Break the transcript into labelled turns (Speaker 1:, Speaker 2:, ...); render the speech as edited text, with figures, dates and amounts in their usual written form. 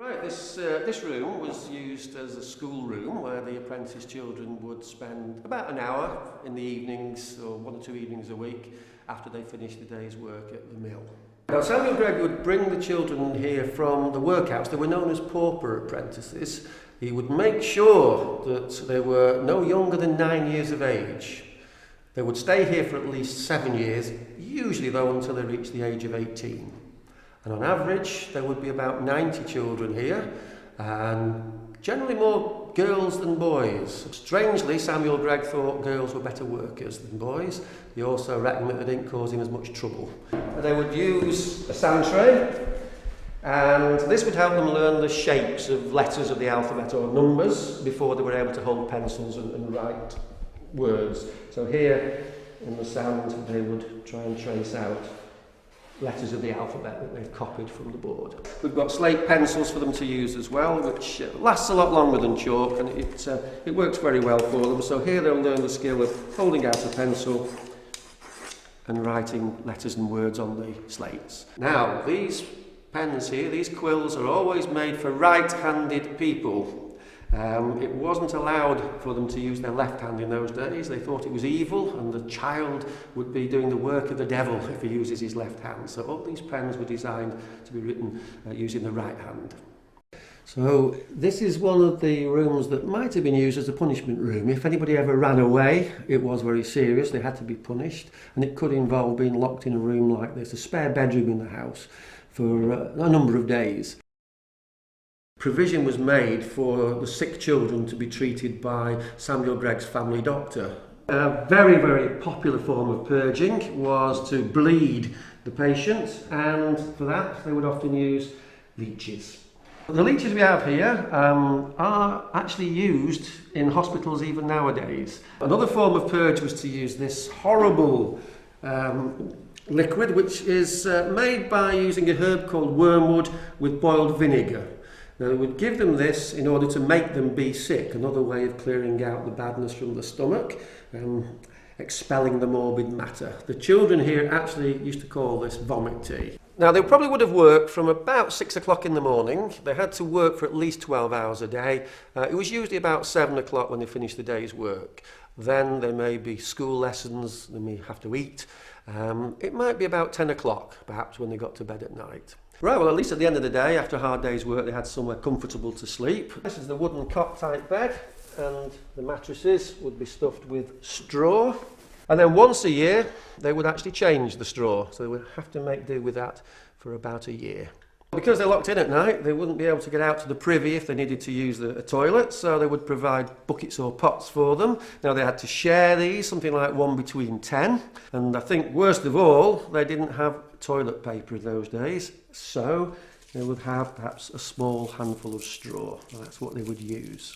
Speaker 1: Right, this room was used as a school room where the apprentice children would spend about an hour in the evenings or 1 or 2 evenings a week after they finished the day's work at the mill. Now Samuel Gregg would bring the children here from the workhouse. They were known as pauper apprentices. He would make sure that they were no younger than 9 years of age. They would stay here for at least 7 years, usually though until they reached the age of 18. And on average, there would be about 90 children here, and generally more girls than boys. Strangely, Samuel Gregg thought girls were better workers than boys. He also reckoned that they didn't cause him as much trouble. They would use a sand tray, and this would help them learn the shapes of letters of the alphabet or numbers before they were able to hold pencils and write words. So here in the sand, they would try and trace out letters of the alphabet that they've copied from the board. We've got slate pencils for them to use as well, which lasts a lot longer than chalk, and it works very well for them. So here they'll learn the skill of holding out a pencil and writing letters and words on the slates. Now, these pens here, these quills, are always made for right-handed people. It wasn't allowed for them to use their left hand in those days. They thought it was evil, and the child would be doing the work of the devil if he uses his left hand. So all these pens were designed to be written using the right hand. So this is one of the rooms that might have been used as a punishment room. If anybody ever ran away, it was very serious. They had to be punished, and it could involve being locked in a room like this, a spare bedroom in the house, for a number of days. Provision was made for the sick children to be treated by Samuel Gregg's family doctor. A very, very popular form of purging was to bleed the patient, and for that they would often use leeches. The leeches we have here are actually used in hospitals even nowadays. Another form of purge was to use this horrible liquid, which is made by using a herb called wormwood with boiled vinegar. Now, they would give them this in order to make them be sick, another way of clearing out the badness from the stomach, expelling the morbid matter. The children here actually used to call this vomit tea. Now, they probably would have worked from about 6 o'clock in the morning. They had to work for at least 12 hours a day. It was usually about 7 o'clock when they finished the day's work. Then there may be school lessons, they may have to eat. It might be about 10 o'clock, perhaps, when they got to bed at night. Right, well, at least at the end of the day, after a hard day's work, they had somewhere comfortable to sleep. This is the wooden cot-type bed, and the mattresses would be stuffed with straw. And then once a year, they would actually change the straw, so they would have to make do with that for about a year. Because they're locked in at night, they wouldn't be able to get out to the privy if they needed to use a toilet, so they would provide buckets or pots for them. Now, they had to share these, something like 1 between 10. And I think worst of all, they didn't have toilet paper in those days, so they would have perhaps a small handful of straw. That's what they would use.